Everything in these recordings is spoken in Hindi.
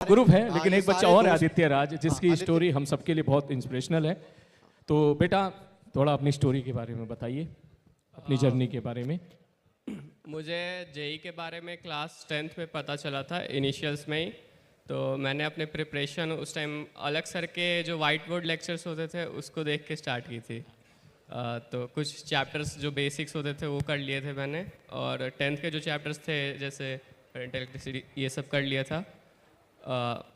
ग्रुप है, लेकिन ये एक बच्चा सारे और है दोस्त- आदित्य राज, जिसकी आदित्य- स्टोरी हम सबके लिए बहुत इंस्पिरेशनल है। तो बेटा थोड़ा अपनी स्टोरी के बारे में बताइए, अपनी जर्नी के बारे में। मुझे जेई के बारे में क्लास 10th में पता चला था, इनिशियल्स में ही। तो मैंने अपने प्रिपरेशन उस टाइम अलग सर के जो वाइट बोर्ड लेक्चर्स होते थे उसको देख के स्टार्ट की थी। तो कुछ चैप्टर्स जो बेसिक्स होते थे वो कर लिए थे मैंने, और 10th के जो चैप्टर्स थे जैसे करंट इलेक्ट्रिसिटी ये सब कर लिया था।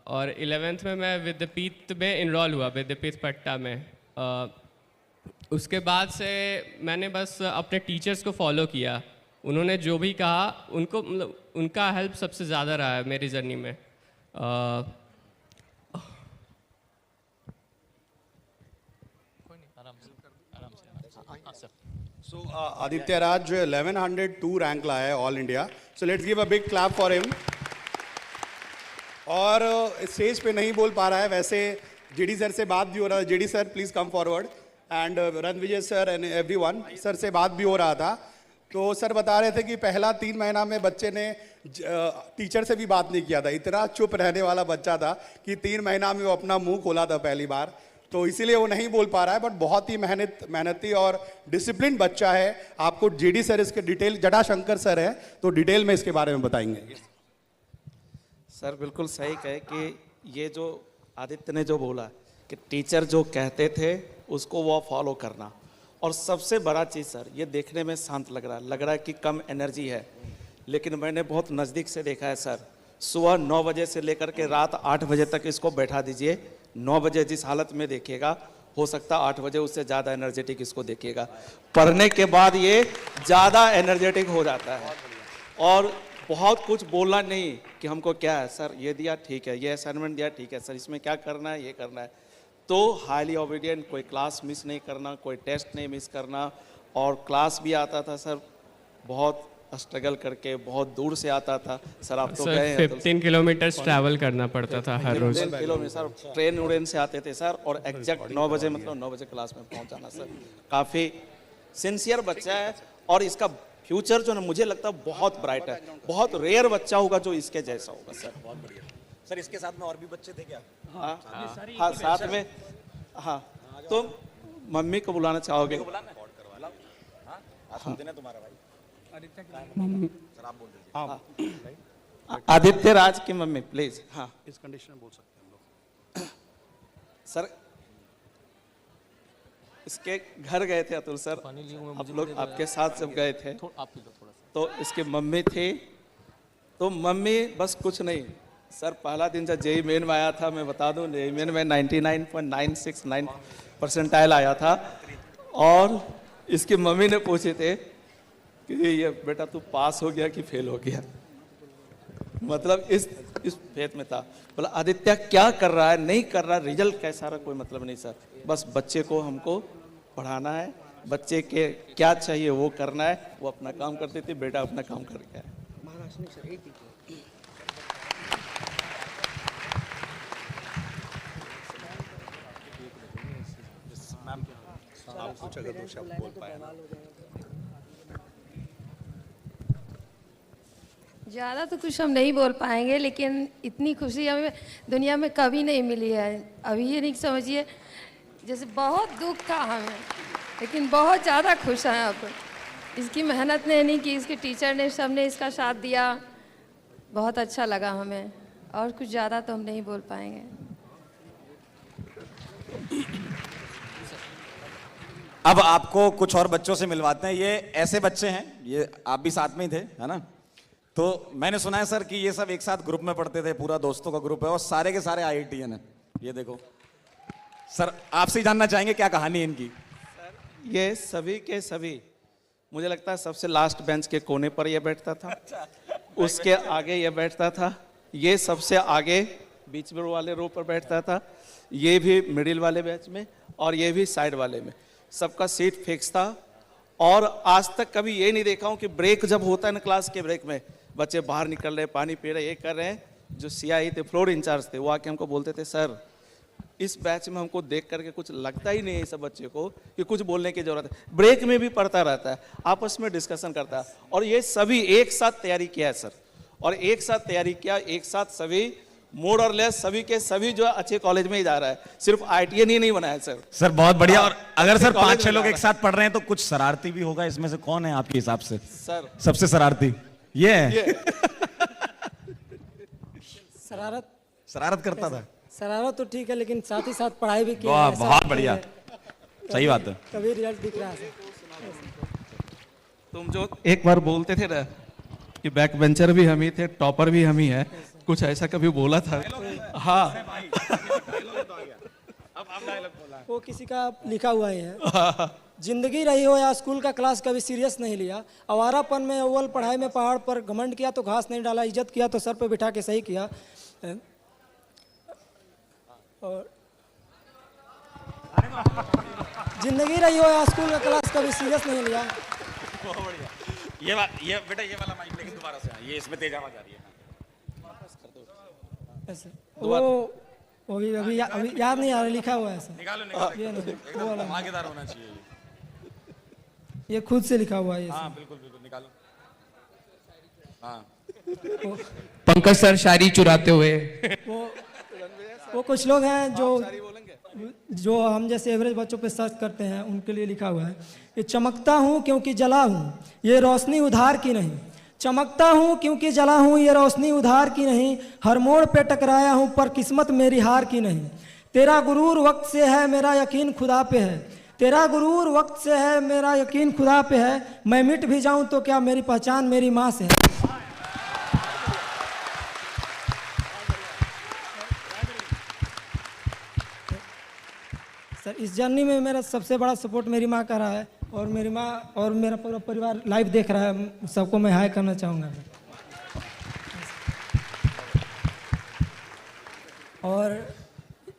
और 11th में मैं विद्यापीठ में इनरोल हुआ, विद्यापीठ पट्टा में। उसके बाद से मैंने बस अपने टीचर्स को फॉलो किया, उन्होंने जो भी कहा उनको मतलब उनका हेल्प सबसे ज़्यादा रहा है मेरी जर्नी में। So Aditya Raj 1102 रैंक लाया है all India, so let's give a big clap for him. और स्टेज पे नहीं बोल पा रहा है, वैसे जेडी सर से बात भी हो रहा है। JD sir please come forward, and Ranvijay sir and everyone, sir से बात भी हो रहा था। तो सर बता रहे थे कि पहला 3 महीना में बच्चे ने टीचर से भी बात नहीं किया था, इतना चुप रहने वाला बच्चा था कि 3 महीना में वो अपना मुंह खोला था पहली बार, तो इसीलिए वो नहीं बोल पा रहा है। बट बहुत ही मेहनती और डिसिप्लिन बच्चा है। आपको जेडी सर इसके डिटेल, जटाशंकर सर है तो डिटेल में इसके बारे में बताएंगे। सर बिल्कुल सही कहे कि ये जो आदित्य ने जो बोला कि टीचर जो कहते थे उसको वो फॉलो करना, और सबसे बड़ा चीज़ सर ये देखने में शांत लग रहा है कि कम एनर्जी है, लेकिन मैंने बहुत नज़दीक से देखा है सर। सुबह 9 बजे से लेकर के रात 8 बजे तक इसको बैठा दीजिए, 9 बजे जिस हालत में देखिएगा, हो सकता 8 बजे उससे ज़्यादा एनर्जेटिक इसको देखिएगा। पढ़ने के बाद ये ज़्यादा एनर्जेटिक हो जाता है, और बहुत कुछ बोलना नहीं कि हमको क्या है सर, ये दिया ठीक है, ये असाइनमेंट दिया ठीक है सर, इसमें क्या करना है, ये करना है। तो हाईली ओबीडियंट, कोई क्लास मिस नहीं करना, कोई टेस्ट नहीं मिस करना। और क्लास भी आता था सर, बहुत स्ट्रगल करके बहुत दूर से आता था सर। आप तो गए हैं, 15 किलोमीटर ट्रैवल करना पड़ता था हर रोज। 15 किलोमीटर ट्रेन उड़ेन से आते थे सर, और एग्जैक्ट 9 बजे मतलब 9 बजे क्लास में पहुंच जाना सर। काफ़ी सिंसियर बच्चा है, और इसका फ्यूचर जो ना मुझे लगता है बहुत ब्राइट है। बहुत रेयर बच्चा होगा जो इसके जैसा होगा सर। बहुत बढ़िया सर। इसके साथ में और भी बच्चे थे क्या? हाँ साथ में। हाँ तो मम्मी को बुलाना चाहोगे? तुम्हारा भाई सर, आप बोल दीजिए। आदित्य राज की मम्मी प्लीज। हाँ इस कंडीशन में बोल सकते हैं हम लोग। सर इसके घर गए थे अतुल सर, आप लोग आपके साथ जब गए थे तो इसकी मम्मी थी। तो मम्मी बस कुछ नहीं सर, पहला दिन जब जेई मेन में आया था, मैं बता दूं जेई मेन में 99.969 परसेंटाइल आया था, और इसकी मम्मी ने पूछे थे कि ये बेटा तू पास हो गया कि फेल हो गया। मतलब इस फेथ में था। बोला आदित्य क्या कर रहा है, नहीं कर रहा, रिजल्ट कैसा रहा, कोई मतलब नहीं सर, बस बच्चे को हमको पढ़ाना है, बच्चे के क्या चाहिए वो करना है। वो अपना काम करती थी, बेटा अपना काम कर गया है। आप कुछ अगर 2 शब्द बोल पाए ना। ज़्यादा तो कुछ हम नहीं बोल पाएंगे, लेकिन इतनी खुशी हमें दुनिया में कभी नहीं मिली है। अभी ये नहीं समझिए, जैसे बहुत दुख था हमें, लेकिन बहुत ज़्यादा खुश हैं अब। इसकी मेहनत ने नहीं की, इसके टीचर ने, सब ने इसका साथ दिया, बहुत अच्छा लगा हमें। और कुछ ज़्यादा तो हम नहीं बोल पाएंगे। अब आपको कुछ और बच्चों से मिलवाते हैं। ये ऐसे बच्चे हैं, ये आप भी साथ में ही थे, है ना? तो मैंने सुना है सर कि ये सब एक साथ ग्रुप में पढ़ते थे, पूरा दोस्तों का ग्रुप है, और सारे के सारे IITian हैं। ये देखो सर, आपसे जानना चाहेंगे क्या कहानी है इनकी? सर ये सभी के सभी, मुझे लगता है सबसे लास्ट बेंच के कोने पर ये बैठता था, उसके आगे ये बैठता था, ये सबसे आगे बीच में वाले रो पर बैठता था, ये भी मिडिल वाले बेंच में, और ये भी साइड वाले में। सबका सीट फिक्स था। और आज तक कभी ये नहीं देखा हूँ कि ब्रेक जब होता है ना, क्लास के ब्रेक में बच्चे बाहर निकल रहे, पानी पी रहे, ये कर रहे हैं। जो CI थे, फ्लोर इंचार्ज थे, वो आके हमको बोलते थे सर इस बैच में हमको देख करके कुछ लगता ही नहीं है सब बच्चे को कि कुछ बोलने की जरूरत है। ब्रेक में भी पढ़ता रहता है, आपस में डिस्कशन करता है, और ये सभी एक साथ तैयारी किया है सर, और एक साथ तैयारी किया, एक साथ सभी मोर और लेस सभी के सभी जो है अच्छे कॉलेज में ही जा रहा है, सिर्फ IITN ही नहीं बना है सर। सर बहुत बढ़िया। और अगर सर कॉलेज 5-6 में लोग जा एक साथ पढ़ रहे हैं तो कुछ शरारती भी होगा इसमें से, कौन है आपके हिसाब से सर सबसे शरारती? ये है। शरारत करता था। शरारत तो ठीक है, लेकिन साथ ही साथ पढ़ाई भी की वाह, है। ऐसा बहुत नहीं बढ़िया। है। सही बात है। कभी रिजल्ट दिख रहा है। तुम जो एक बार बोलते थे ना कि बैक बेंचर भी हम ही थे, टॉपर भी हम ही है, कुछ ऐसा कभी बोला था? हाँ, वो किसी का लिखा हुआ ही है। जिंदगी रही हो या स्कूल का क्लास कभी सीरियस नहीं लिया, आवारापन में अव्वल, पढ़ाई में पहाड़ पर, घमंड किया तो घास नहीं डाला, इज्जत किया तो सर पे बिठा के सही किया। और जिंदगी रही हो या स्कूल का क्लास कभी सीरियस नहीं लिया। ये बेटा ये वाला माइक लेकिन दोबारा से, ये इसमें तेज आवाज आ रही है। ऐसे वो भी अभी याद नहीं आ रहा, लिखा हुआ है ऐसा। निकालो ये नहीं, वो वाला आगेदार होना चाहिए ये खुद से लिखा हुआ है ये। हाँ बिल्कुल बिल्कुल, निकालो। हाँ पंकज सर शायरी चुराते हुए। वो कुछ लोग हैं जो हम जैसे एवरेज बच्चों पे सर्च करते हैं, उनके लिए लिखा हुआ है। ये चमकता हूँ क्योंकि जला हूँ, ये रोशनी उधार की नहीं। चमकता हूँ क्योंकि जला हूँ, ये रोशनी उधार की नहीं। हर मोड़ पे टकराया हूँ पर किस्मत मेरी हार की नहीं। तेरा गुरूर वक्त से है, मेरा यकीन खुदा पे है। तेरा गुरूर वक्त से है, मेरा यकीन खुदा पे है। मैं मिट भी जाऊँ तो क्या, मेरी पहचान मेरी माँ से है। सर इस जर्नी में मेरा सबसे बड़ा सपोर्ट मेरी माँ का रहा है, और मेरी माँ और मेरा पूरा परिवार लाइव देख रहा है। सबको मैं हाय करना चाहूँगा। और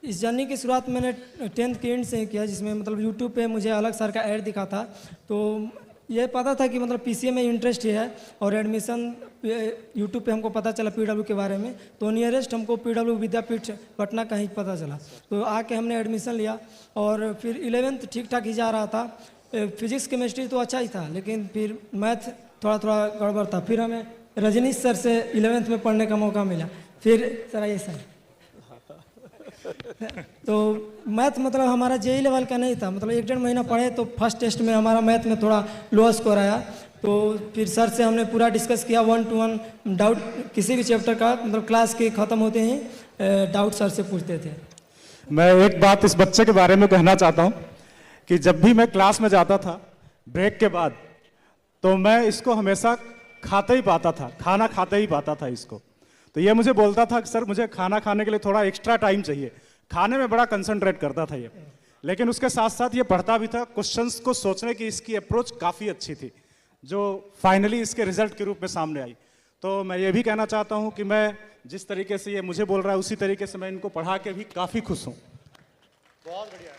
इस जर्नी की शुरुआत मैंने 10th के एंड से किया, जिसमें मतलब यूट्यूब पे मुझे अलग सर का ऐड दिखा था। तो ये पता था कि मतलब PCA में इंटरेस्ट ही है, और एडमिशन यूट्यूब पे हमको पता चला PW के बारे में। तो नियरेस्ट हमको PW विद्यापीठ पटना का ही पता चला। तो आके हमने एडमिशन लिया, और फिर 11th ठीक ठाक ही जा रहा था। फिजिक्स केमिस्ट्री तो अच्छा ही था, लेकिन फिर मैथ थोड़ा थोड़ा गड़बड़ था। फिर हमें रजनीश सर से 11th में पढ़ने का मौका मिला। फिर सर आइए सर। तो मैथ मतलब हमारा JEE लेवल का नहीं था, मतलब 1-1.5 महीना पढ़े तो फर्स्ट टेस्ट में हमारा मैथ में थोड़ा लो स्कोर आया। तो फिर सर से हमने पूरा डिस्कस किया 1-to-1 डाउट, किसी भी चैप्टर का मतलब क्लास के ख़त्म होते ही डाउट सर से पूछते थे। मैं एक बात इस बच्चे के बारे में कहना चाहता हूँ कि जब भी मैं क्लास में जाता था ब्रेक के बाद, तो मैं इसको हमेशा खाते ही पाता था, खाना खाते ही पाता था इसको। तो ये मुझे बोलता था कि सर मुझे खाना खाने के लिए थोड़ा एक्स्ट्रा टाइम चाहिए। खाने में बड़ा कंसंट्रेट करता था ये, लेकिन उसके साथ साथ ये पढ़ता भी था। क्वेश्चंस को सोचने की इसकी अप्रोच काफ़ी अच्छी थी, जो फाइनली इसके रिजल्ट के रूप में सामने आई। तो मैं ये भी कहना चाहता हूँ कि मैं जिस तरीके से ये मुझे बोल रहा है, उसी तरीके से मैं इनको पढ़ा के भी काफ़ी खुश हूँ। बहुत बढ़िया।